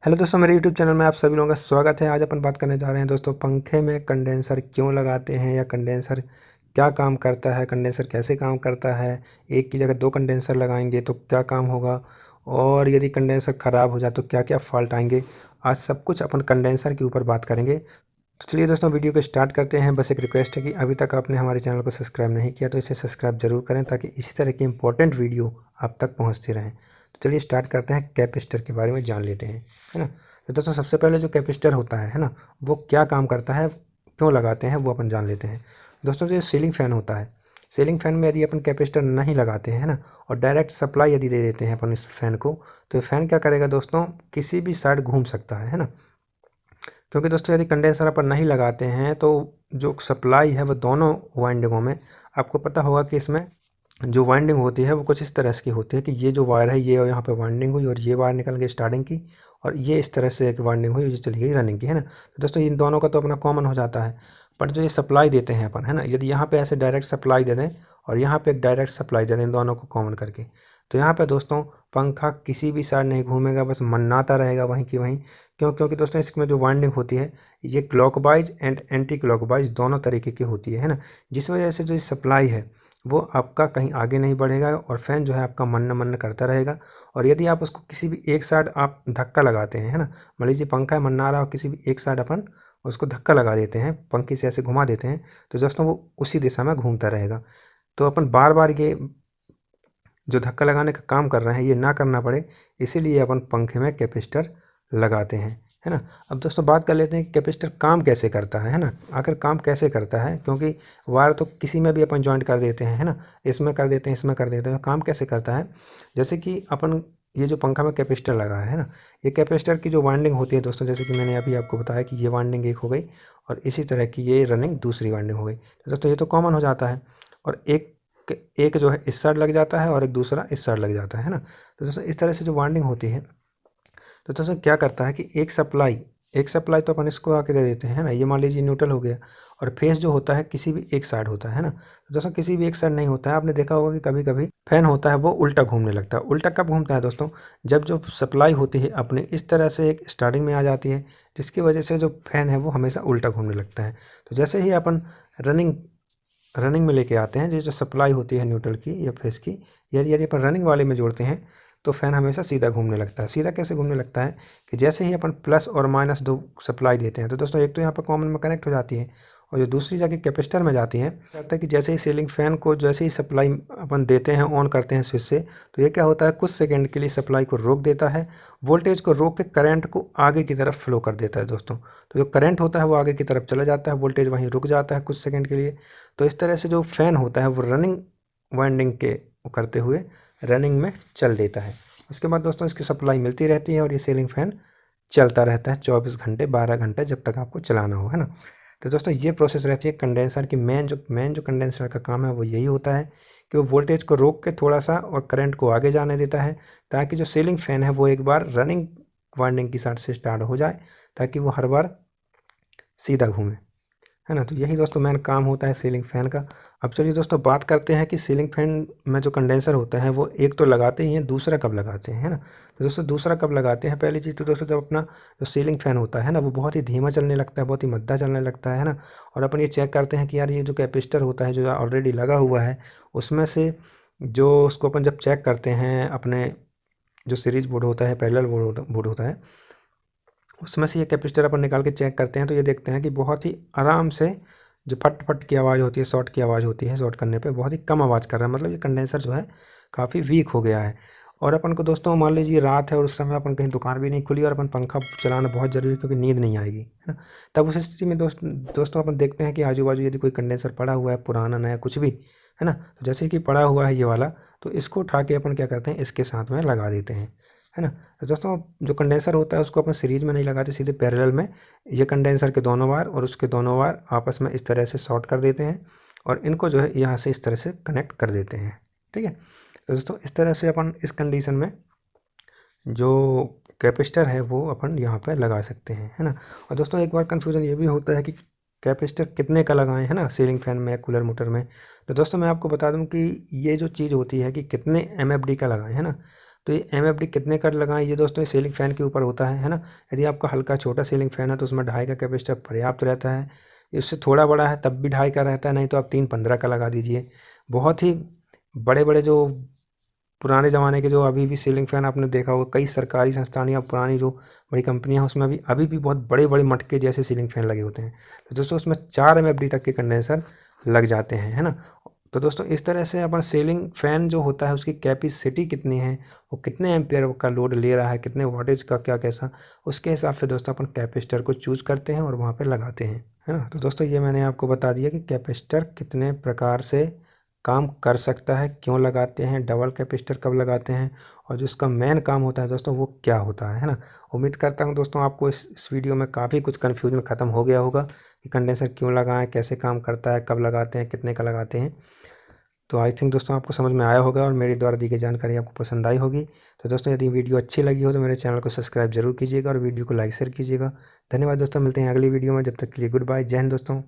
Hello दोस्तों, मेरे YouTube channel में आप सभी लोगों का स्वागत है। आज अपन बात करने जा रहे हैं दोस्तों, पंखे में कंडेंसर क्यों लगाते हैं या कंडेंसर क्या काम करता है, कंडेंसर कैसे काम करता है, एक की जगह दो कंडेंसर लगाएंगे तो क्या काम होगा, और यदि कंडेंसर ख़राब हो जाए तो क्या क्या फॉल्ट आएंगे। आज सब कुछ अपन कंडेंसर के ऊपर बात करेंगे। तो चलिए दोस्तों, वीडियो को स्टार्ट करते हैं। बस एक रिक्वेस्ट है कि अभी तक आपने हमारे चैनल को सब्सक्राइब नहीं किया तो इसे सब्सक्राइब जरूर करें, ताकि इसी तरह की इंपॉर्टेंट वीडियो आप तक पहुँचती रहें। तो चलिए स्टार्ट करते हैं, कैपेसिटर के बारे में जान लेते हैं, है ना। तो दोस्तों, सबसे पहले जो कैपेसिटर होता है ना, वो क्या काम करता है, क्यों लगाते हैं, वो अपन जान लेते हैं। दोस्तों, जो सीलिंग फ़ैन होता है, सीलिंग फ़ैन में यदि अपन कैपेसिटर नहीं लगाते हैं ना, और डायरेक्ट सप्लाई यदि दे देते हैं अपन इस फ़ैन को, तो फ़ैन क्या करेगा दोस्तों, किसी भी साइड घूम सकता है ना। क्योंकि दोस्तों, यदि कंडेंसर अपन नहीं लगाते हैं तो जो सप्लाई है वो दोनों वाइंडिंगों में, आपको पता होगा कि इसमें जो वाइंडिंग होती है वो कुछ इस तरह की होती है कि ये जो वायर है, ये यहाँ पे वाइंडिंग हुई और ये वायर निकल गई स्टार्टिंग की, और ये इस तरह से एक वाइंडिंग हुई जो चली गई रनिंग की, है ना। तो दोस्तों, इन दोनों का तो अपना कॉमन हो जाता है। बट जो ये सप्लाई देते हैं अपन, है ना, यदि यहाँ पे ऐसे डायरेक्ट सप्लाई दे दें और यहाँ पे एक डायरेक्ट सप्लाई दे दें, इन दोनों को कॉमन करके, तो यहाँ पे दोस्तों पंखा किसी भी साइड नहीं घूमेगा, बस मन्नाता रहेगा वहीं की वहीं। क्योंकि दोस्तों, इसमें जो वाइंडिंग होती है ये क्लॉकवाइज एंड एंटी क्लॉकवाइज दोनों तरीके की होती है ना। जिस वजह से जो सप्लाई है वो आपका कहीं आगे नहीं बढ़ेगा और फ़ैन जो है आपका मन्न मन्न करता रहेगा। और यदि आप उसको किसी भी एक साइड आप धक्का लगाते हैं, है ना, मान लीजिए पंखा है मन्ना रहा हो, किसी भी एक साइड अपन उसको धक्का लगा देते हैं, पंखे से ऐसे घुमा देते हैं, तो दोस्तों वो उसी दिशा में घूमता रहेगा। तो अपन बार बार ये जो धक्का लगाने का काम कर रहे हैं ये ना करना पड़े, इसीलिए अपन पंखे में कैपेसिटर लगाते हैं, है ना। अब दोस्तों, बात कर लेते हैं कि कैपेसिटर काम कैसे करता है ना। आखिर काम कैसे करता है, क्योंकि वायर तो किसी में भी अपन जॉइंट कर देते हैं, है ना, इसमें कर देते हैं, इसमें कर देते हैं। काम कैसे करता है, जैसे कि अपन ये जो पंखा में कैपेसिटर लगा है ना, ये कैपेसिटर की जो वाइंडिंग होती है दोस्तों, जैसे कि मैंने अभी आपको बताया कि ये वाइंडिंग एक हो गई और इसी तरह की ये रनिंग दूसरी वाइंडिंग हो गई। तो दोस्तों, ये तो कॉमन हो जाता है, और एक एक जो है इस साइड लग जाता है और एक दूसरा इस साइड लग जाता है ना। तो दोस्तों, इस तरह से जो वाइंडिंग होती है, तो दोस्तों क्या करता है कि एक सप्लाई तो अपन इसको आके दे देते हैं ना, ये मान लीजिए न्यूट्रल हो गया, और फेस जो होता है किसी भी एक साइड होता है ना। तो दोस्तों, किसी भी एक साइड नहीं होता है। आपने देखा होगा कि कभी कभी फैन होता है वो उल्टा घूमने लगता है। उल्टा कब घूमता है दोस्तों, जब जो सप्लाई होती है अपने इस तरह से एक स्टार्टिंग में आ जाती है, जिसकी वजह से जो फैन है वो हमेशा उल्टा घूमने लगता है। तो जैसे ही अपन रनिंग रनिंग में लेके आते हैं, जो सप्लाई होती है न्यूट्रल की या फेस की, यदि यदि अपन रनिंग वाले में जोड़ते हैं तो फ़ैन हमेशा सीधा घूमने लगता है। सीधा कैसे घूमने लगता है कि जैसे ही अपन प्लस और माइनस दो सप्लाई देते हैं, तो दोस्तों एक तो यहाँ पर कॉमन में कनेक्ट हो जाती है, और जो दूसरी जाके कैपेसिटर में जाती है, कहता है कि जैसे ही सीलिंग फ़ैन को जैसे ही सप्लाई अपन देते हैं, ऑन करते हैं स्विच से, तो ये क्या होता है, कुछ सेकेंड के लिए सप्लाई को रोक देता है, वोल्टेज को रोक के करंट को आगे की तरफ फ्लो कर देता है दोस्तों। तो जो करंट होता है वो आगे की तरफ चला जाता है, वोल्टेज वहीं रुक जाता है कुछ सेकंड के लिए। तो इस तरह से जो फ़ैन होता है वो रनिंग वाइंडिंग के करते हुए रनिंग में चल देता है। उसके बाद दोस्तों इसकी सप्लाई मिलती रहती है और ये सीलिंग फ़ैन चलता रहता है 24 घंटे 12 घंटे, जब तक आपको चलाना हो, है ना। तो दोस्तों, ये प्रोसेस रहती है कंडेंसर की। मेन जो कंडेंसर का काम है वो यही होता है कि वो वोल्टेज को रोक के थोड़ा सा और करंट को आगे जाने देता है, ताकि जो सीलिंग फ़ैन है वो एक बार रनिंग वाइंडिंग की साइड से स्टार्ट हो जाए, ताकि वो हर बार सीधा घूमे, है ना। तो यही दोस्तों मेन काम होता है सीलिंग फ़ैन का। अब चलिए दोस्तों, बात करते हैं कि सीलिंग फ़ैन में जो कंडेंसर होता है वो एक तो लगाते ही हैं, दूसरा कब लगाते हैं, है ना। तो दोस्तों, दूसरा कब लगाते हैं, पहली चीज़ तो दोस्तों जब अपना जो सीलिंग फ़ैन होता है ना वो बहुत ही धीमा चलने लगता है, बहुत ही मद्दा चलने लगता है ना, और अपन ये चेक करते हैं कि यार ये जो कैपेसिटर होता है जो ऑलरेडी लगा हुआ है, उसमें से जो उसको अपन जब चेक करते हैं, अपने जो सीरीज बोर्ड होता है, पैरेलल बोर्ड होता है, उसमें से ये कैपेसिटर अपन निकाल के चेक करते हैं, तो ये देखते हैं कि बहुत ही आराम से जो फट फट की आवाज़ होती है, शॉर्ट की आवाज़ होती है, शॉर्ट करने पे बहुत ही कम आवाज़ कर रहा है, मतलब ये कंडेंसर जो है काफ़ी वीक हो गया है। और अपन को दोस्तों मान लीजिए रात है और उस समय अपन कहीं दुकान भी नहीं खुली और अपन पंखा चलाना बहुत ज़रूरी है, क्योंकि नींद नहीं आएगी, है ना। तब उस स्थिति में दोस्तों अपन देखते हैं कि आजू बाजू यदि कोई कंडेंसर पड़ा हुआ है, पुराना नया कुछ भी, है ना, तो जैसे कि पड़ा हुआ है ये वाला, तो इसको उठा के अपन क्या करते हैं, इसके साथ में लगा देते हैं, है ना। तो दोस्तों, जो कंडेंसर होता है उसको अपन सीरीज में नहीं लगाते, सीधे पैरेलल में ये कंडेंसर के दोनों वायर और उसके दोनों वायर आपस में इस तरह से शॉर्ट कर देते हैं, और इनको जो है यहाँ से इस तरह से कनेक्ट कर देते हैं, ठीक है। तो दोस्तों, इस तरह से अपन इस कंडीशन में जो कैपेसिटर है वो अपन यहाँ पर लगा सकते हैं, है ना। और दोस्तों, एक बार कन्फ्यूज़न ये भी होता है कि कैपेसिटर कितने का लगाएं, है ना, सीलिंग फैन में, कूलर मोटर में। तो दोस्तों, मैं आपको बता दूं कि ये जो चीज़ होती है कि कितने MFD का लगाएं, है ना। तो ये MFD कितने का लगाएं, ये दोस्तों ये सीलिंग फ़ैन के ऊपर होता है ना। यदि आपका हल्का छोटा सीलिंग फ़ैन है तो उसमें 2.5 का कैपेसिटर पर्याप्त रहता है। इससे थोड़ा बड़ा है तब भी 2.5 का रहता है, नहीं तो आप 3.15 का लगा दीजिए। बहुत ही बड़े बड़े जो पुराने ज़माने के जो अभी भी सीलिंग फ़ैन आपने देखा होगा, कई सरकारी संस्थान या पुरानी जो बड़ी कंपनियां हैं उसमें अभी भी बहुत बड़े बड़े मटके जैसे सीलिंग फ़ैन लगे होते हैं। तो दोस्तों उसमें 4 MFD तक के कंडेंसर लग जाते हैं, है ना। तो दोस्तों इस तरह से अपन सीलिंग फ़ैन जो होता है उसकी कैपेसिटी कितनी है, वो कितने एम्पियर का लोड ले रहा है, कितने वाटेज का क्या कैसा, उसके हिसाब से दोस्तों अपन कैपेसिटर को चूज़ करते हैं और वहाँ पर लगाते हैं, है ना। तो दोस्तों ये मैंने आपको बता दिया कि कैपेसिटर कितने प्रकार से काम कर सकता है, क्यों लगाते हैं, डबल कैपेसिटर कब लगाते हैं, और जो इसका मेन काम होता है दोस्तों वो क्या होता है ना। उम्मीद करता हूँ दोस्तों आपको इस वीडियो में काफ़ी कुछ कन्फ्यूजन ख़त्म हो गया होगा कि कंडेंसर क्यों लगाएं, कैसे काम करता है, कब लगाते हैं, कितने का लगाते हैं। तो आई थिंक दोस्तों आपको समझ में आया होगा और मेरे द्वारा दी गई जानकारी आपको पसंद आई होगी। तो दोस्तों यदि वीडियो अच्छी लगी हो तो मेरे चैनल को सब्सक्राइब जरूर कीजिएगा और वीडियो को लाइक शेयर कीजिएगा। धन्यवाद दोस्तों, मिलते हैं अगली वीडियो में, जब तक के लिए गुड बाय, जय हिंद दोस्तों।